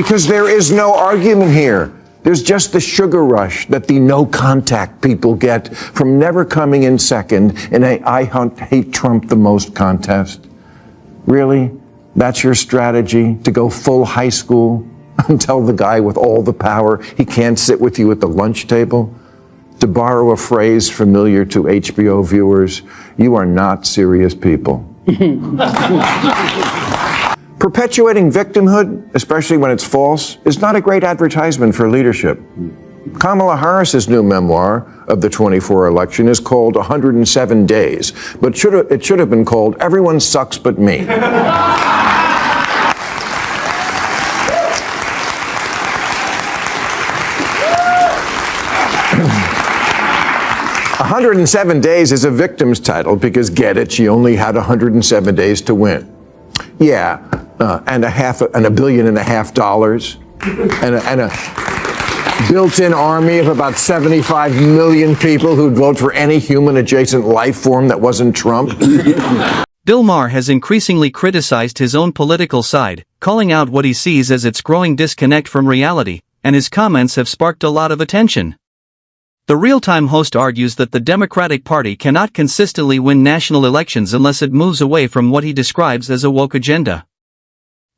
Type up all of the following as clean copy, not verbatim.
Because there is no argument here. There's just the sugar rush that the no-contact people get from never coming in second in a I hate Trump the most contest. Really? That's your strategy, to go full high school and tell the guy with all the power he can't sit with you at the lunch table? To borrow a phrase familiar to HBO viewers, you are not serious people. Perpetuating victimhood, especially when it's false, is not a great advertisement for leadership. Kamala Harris's new memoir of the 24 election is called 107 Days, but it should have been called Everyone Sucks But Me. 107 Days is a victim's title because, get it, she only had 107 days to win. Yeah, and $1.5 billion and a built-in army of about 75 million people who'd vote for any human-adjacent life form that wasn't Trump. Bill Maher has increasingly criticized his own political side, calling out what he sees as its growing disconnect from reality, and his comments have sparked a lot of attention. The Real-Time host argues that the Democratic Party cannot consistently win national elections unless it moves away from what he describes as a woke agenda.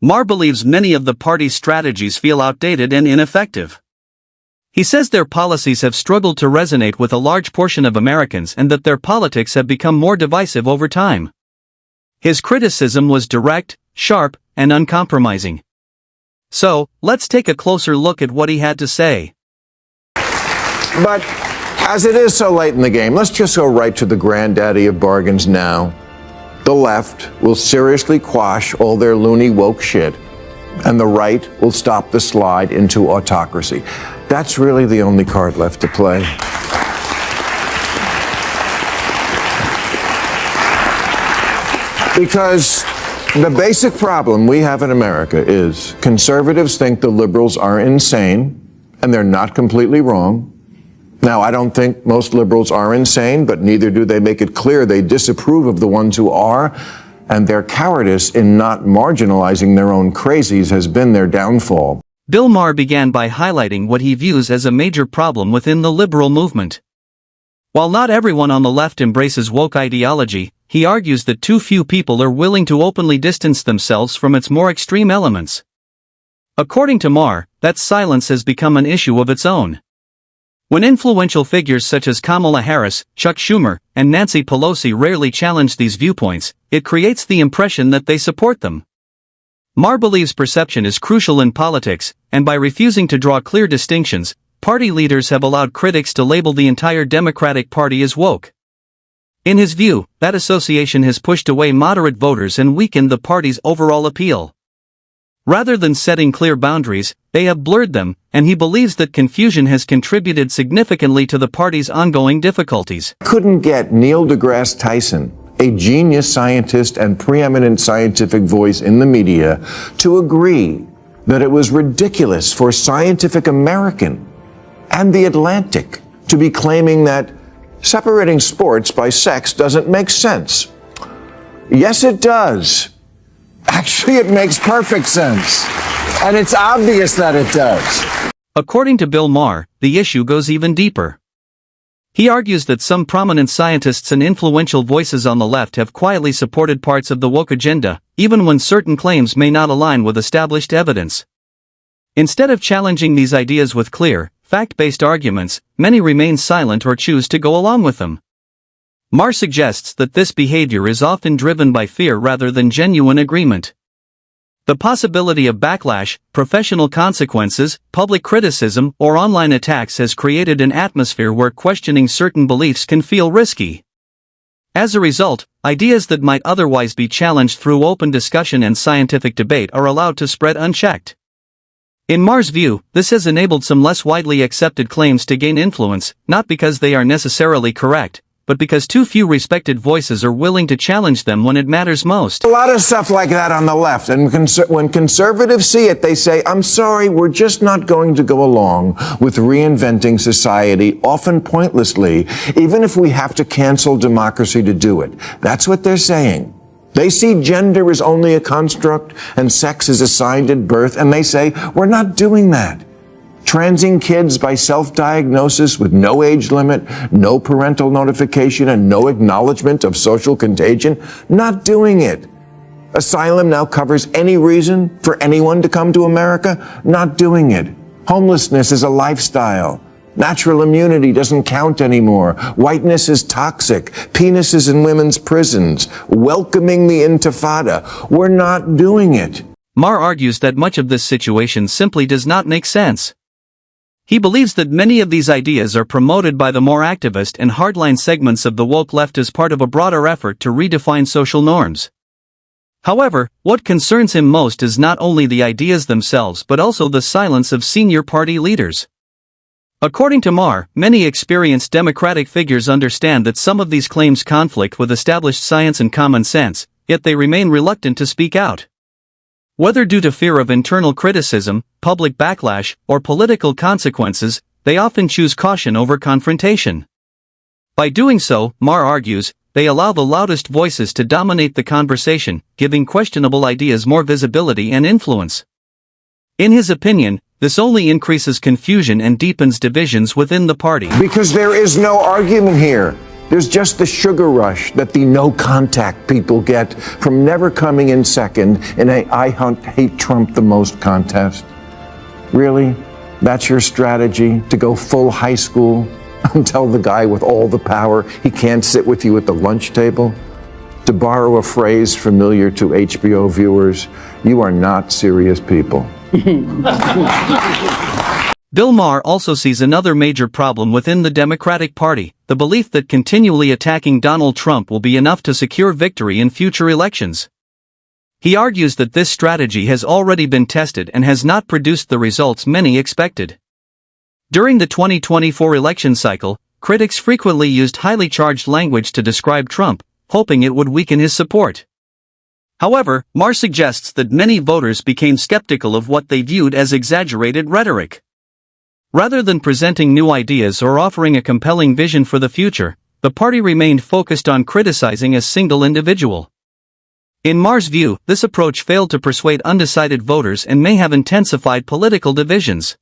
Maher believes many of the party's strategies feel outdated and ineffective. He says their policies have struggled to resonate with a large portion of Americans and that their politics have become more divisive over time. His criticism was direct, sharp, and uncompromising. So, let's take a closer look at what he had to say. But as it is so late in the game, let's just go right to the granddaddy of bargains now. The left will seriously quash all their loony woke shit, and the right will stop the slide into autocracy. That's really the only card left to play. Because the basic problem we have in America is conservatives think the liberals are insane, and they're not completely wrong. Now, I don't think most liberals are insane, but neither do they make it clear they disapprove of the ones who are, and their cowardice in not marginalizing their own crazies has been their downfall. Bill Maher began by highlighting what he views as a major problem within the liberal movement. While not everyone on the left embraces woke ideology, he argues that too few people are willing to openly distance themselves from its more extreme elements. According to Maher, that silence has become an issue of its own. When influential figures such as Kamala Harris, Chuck Schumer, and Nancy Pelosi rarely challenge these viewpoints, it creates the impression that they support them. Maher believes perception is crucial in politics, and by refusing to draw clear distinctions, party leaders have allowed critics to label the entire Democratic Party as woke. In his view, that association has pushed away moderate voters and weakened the party's overall appeal. Rather than setting clear boundaries, they have blurred them, and he believes that confusion has contributed significantly to the party's ongoing difficulties. Couldn't get Neil deGrasse Tyson, a genius scientist and preeminent scientific voice in the media, to agree that it was ridiculous for Scientific American and The Atlantic to be claiming that separating sports by sex doesn't make sense. Yes, it does. Actually, it makes perfect sense. And it's obvious that it does. According to Bill Maher, the issue goes even deeper. He argues that some prominent scientists and influential voices on the left have quietly supported parts of the woke agenda, even when certain claims may not align with established evidence. Instead of challenging these ideas with clear, fact-based arguments, many remain silent or choose to go along with them. Maher suggests that this behavior is often driven by fear rather than genuine agreement. The possibility of backlash, professional consequences, public criticism, or online attacks has created an atmosphere where questioning certain beliefs can feel risky. As a result, ideas that might otherwise be challenged through open discussion and scientific debate are allowed to spread unchecked. In Maher's view, this has enabled some less widely accepted claims to gain influence, not because they are necessarily correct, but because too few respected voices are willing to challenge them when it matters most. A lot of stuff like that on the left, and when conservatives see it, they say, I'm sorry, we're just not going to go along with reinventing society, often pointlessly, even if we have to cancel democracy to do it. That's what they're saying. They see gender as only a construct and sex is assigned at birth, and they say, we're not doing that. Transing kids by self-diagnosis with no age limit, no parental notification, and no acknowledgement of social contagion, not doing it. Asylum now covers any reason for anyone to come to America, not doing it. Homelessness is a lifestyle. Natural immunity doesn't count anymore. Whiteness is toxic. Penises in women's prisons. Welcoming the Intifada. We're not doing it. Maher argues that much of this situation simply does not make sense. He believes that many of these ideas are promoted by the more activist and hardline segments of the woke left as part of a broader effort to redefine social norms. However, what concerns him most is not only the ideas themselves but also the silence of senior party leaders. According to Maher, many experienced Democratic figures understand that some of these claims conflict with established science and common sense, yet they remain reluctant to speak out. Whether due to fear of internal criticism, public backlash, or political consequences, they often choose caution over confrontation. By doing so, Maher argues, they allow the loudest voices to dominate the conversation, giving questionable ideas more visibility and influence. In his opinion, this only increases confusion and deepens divisions within the party. Because there is no argument here. There's just the sugar rush that the no-contact people get from never coming in second in a hate Trump the most contest. Really? That's your strategy, to go full high school and tell the guy with all the power he can't sit with you at the lunch table? To borrow a phrase familiar to HBO viewers, you are not serious people. Bill Maher also sees another major problem within the Democratic Party, the belief that continually attacking Donald Trump will be enough to secure victory in future elections. He argues that this strategy has already been tested and has not produced the results many expected. During the 2024 election cycle, critics frequently used highly charged language to describe Trump, hoping it would weaken his support. However, Maher suggests that many voters became skeptical of what they viewed as exaggerated rhetoric. Rather than presenting new ideas or offering a compelling vision for the future, the party remained focused on criticizing a single individual. In Maher's view, this approach failed to persuade undecided voters and may have intensified political divisions.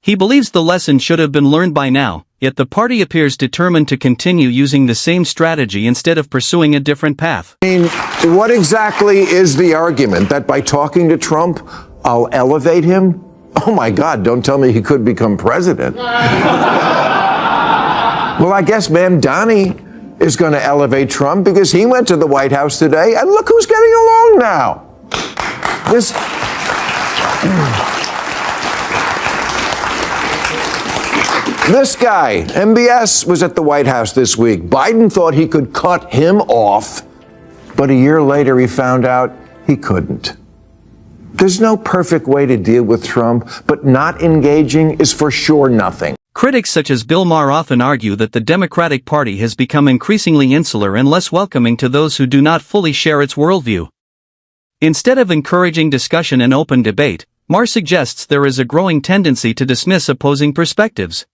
He believes the lesson should have been learned by now, yet the party appears determined to continue using the same strategy instead of pursuing a different path. I mean, what exactly is the argument? That by talking to Trump, I'll elevate him? Oh my God, don't tell me he could become president. Well, I guess Ma'am Donnie is going to elevate Trump because he went to the White House today, and look who's getting along now. This guy, MBS, was at the White House this week. Biden thought he could cut him off, but a year later he found out he couldn't. There's no perfect way to deal with Trump, but not engaging is for sure nothing. Critics such as Bill Maher often argue that the Democratic Party has become increasingly insular and less welcoming to those who do not fully share its worldview. Instead of encouraging discussion and open debate, Maher suggests there is a growing tendency to dismiss opposing perspectives.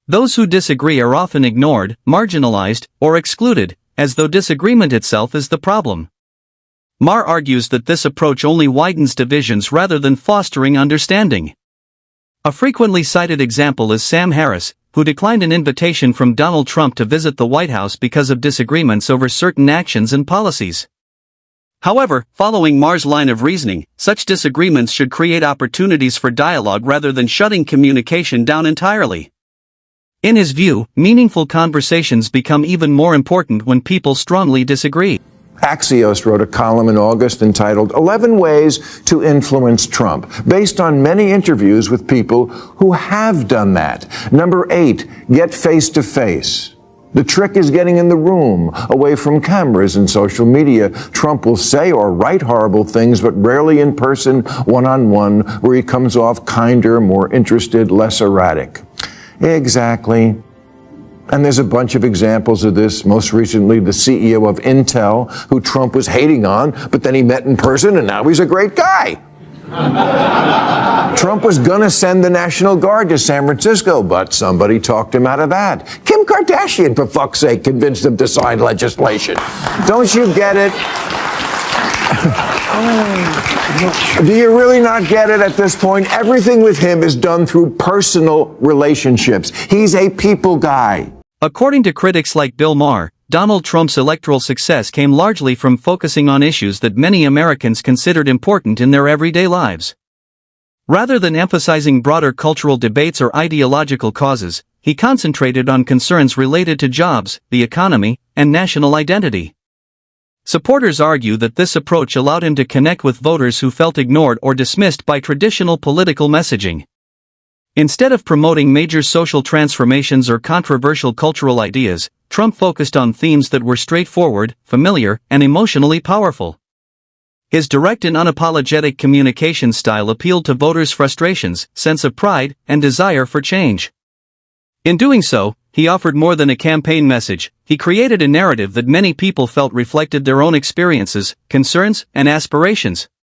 Those who disagree are often ignored, marginalized, or excluded, as though disagreement itself is the problem. Maher argues that this approach only widens divisions rather than fostering understanding. A frequently cited example is Sam Harris, who declined an invitation from Donald Trump to visit the White House because of disagreements over certain actions and policies. However, following Maher's line of reasoning, such disagreements should create opportunities for dialogue rather than shutting communication down entirely. In his view, meaningful conversations become even more important when people strongly disagree. Axios wrote a column in August entitled 11 Ways to Influence Trump, based on many interviews with people who have done that. Number 8, get face-to-face. The trick is getting in the room, away from cameras and social media. Trump will say or write horrible things, but rarely in person, one-on-one, where he comes off kinder, more interested, less erratic. Exactly. And there's a bunch of examples of this, most recently the CEO of Intel, who Trump was hating on, but then he met in person and now he's a great guy. Trump was gonna send the National Guard to San Francisco, but somebody talked him out of that. Kim Kardashian, for fuck's sake, convinced him to sign legislation. Don't you get it? Do you really not get it at this point? Everything with him is done through personal relationships. He's a people guy. According to critics like Bill Maher, Donald Trump's electoral success came largely from focusing on issues that many Americans considered important in their everyday lives. Rather than emphasizing broader cultural debates or ideological causes, he concentrated on concerns related to jobs, the economy, and national identity. Supporters argue that this approach allowed him to connect with voters who felt ignored or dismissed by traditional political messaging. Instead of promoting major social transformations or controversial cultural ideas, Trump focused on themes that were straightforward, familiar, and emotionally powerful. His direct and unapologetic communication style appealed to voters' frustrations, sense of pride, and desire for change. In doing so, he offered more than a campaign message. He created a narrative that many people felt reflected their own experiences, concerns, and aspirations.